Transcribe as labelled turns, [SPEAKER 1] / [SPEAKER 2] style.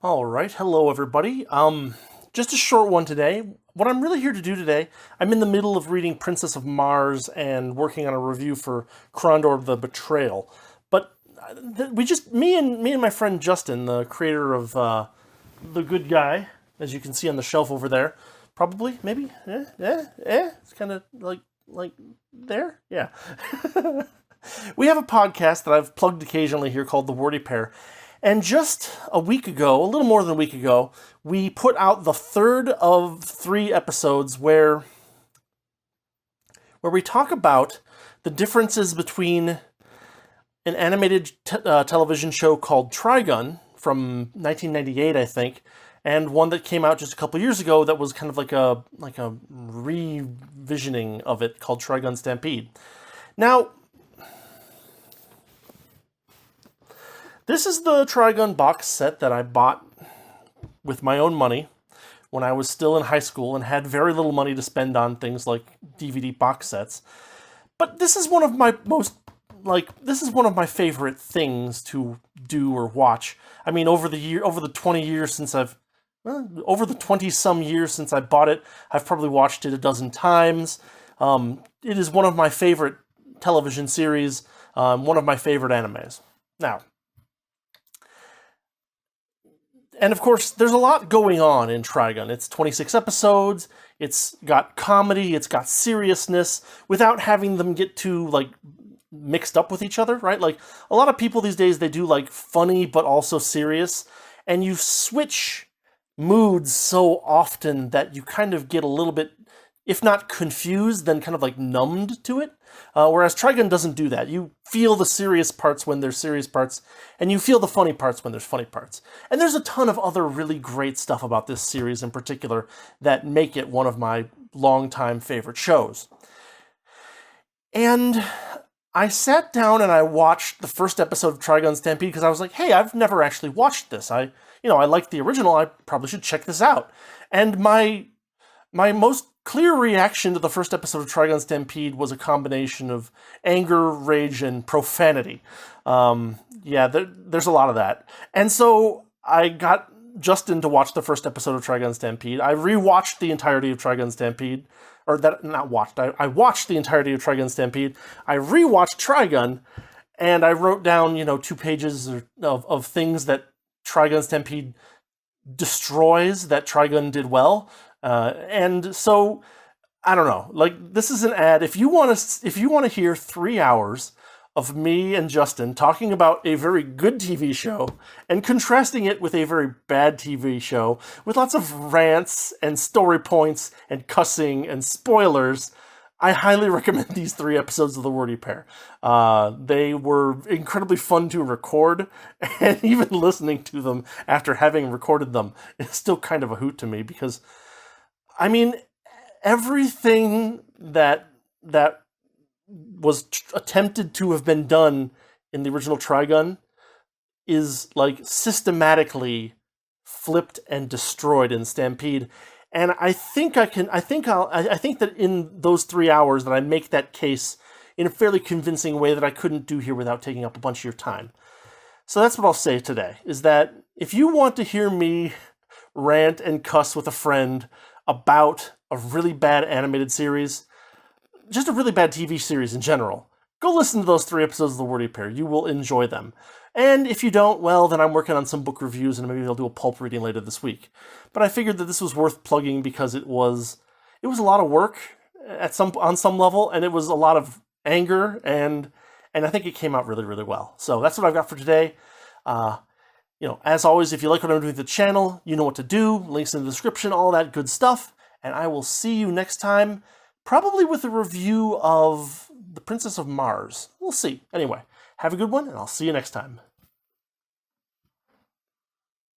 [SPEAKER 1] All right, hello everybody. Just a short one today. What I'm really here to do today, I'm in the middle of reading Princess of Mars and working on a review for Krondor the Betrayal. But me and my friend Justin, the creator of The Good Guy, as you can see on the shelf over there, probably, maybe, it's kind of like there, yeah. We have a podcast that I've plugged occasionally here called The Wordy Pair. And just a week ago, a little more than a week ago, we put out the third of 3 episodes where we talk about the differences between an animated television show called Trigun from 1998, I think, and one that came out just a couple years ago that was kind of like a revisioning of it called Trigun Stampede. Now, this is the Trigun box set that I bought with my own money when I was still in high school and had very little money to spend on things like DVD box sets. But this is one of my favorite things to do or watch. I mean, over the 20 some years since I bought it, I've probably watched it a dozen times. It is one of my favorite television series, one of my favorite animes. Now, and of course, there's a lot going on in Trigun. It's 26 episodes, it's got comedy, it's got seriousness, without having them get too, mixed up with each other, right? Like, a lot of people these days, they do, funny but also serious, and you switch moods so often that you kind of get a little bit, if not confused, then kind of numbed to it. Whereas Trigun doesn't do that. You feel the serious parts when there's serious parts, and you feel the funny parts when there's funny parts. And there's a ton of other really great stuff about this series in particular that make it one of my longtime favorite shows. And I sat down and I watched the first episode of Trigun Stampede because I was like, hey, I've never actually watched this. I like the original. I probably should check this out. And my most clear reaction to the first episode of Trigun Stampede was a combination of anger, rage, and profanity. There's a lot of that. And so I got Justin to watch the first episode of Trigun Stampede. I rewatched the entirety of Trigun Stampede. I watched the entirety of Trigun Stampede. I rewatched Trigun, and I wrote down, 2 pages of things that Trigun Stampede destroys that Trigun did well. And so, I don't know, this is an ad. If you want to hear 3 hours of me and Justin talking about a very good TV show and contrasting it with a very bad TV show with lots of rants and story points and cussing and spoilers, I highly recommend these 3 episodes of The Wordy Pair. They were incredibly fun to record, and even listening to them after having recorded them is still kind of a hoot to me because, I mean, everything that was attempted to have been done in the original Trigun is systematically flipped and destroyed in Stampede. And I think that in those 3 hours that I make that case in a fairly convincing way that I couldn't do here without taking up a bunch of your time. So that's what I'll say today, is that if you want to hear me rant and cuss with a friend about a really bad animated series, just a really bad TV series in general, go listen to those 3 episodes of The Wordy Pair. You will enjoy them. And if you don't, well, then I'm working on some book reviews, and maybe I'll do a pulp reading later this week. But I figured that this was worth plugging because it was a lot of work on some level, and it was a lot of anger, and I think it came out really, really well. So that's what I've got for today. As always, if you like what I'm doing with the channel, you know what to do. Links in the description, all that good stuff. And I will see you next time, probably with a review of The Princess of Mars. We'll see. Anyway, have a good one, and I'll see you next time.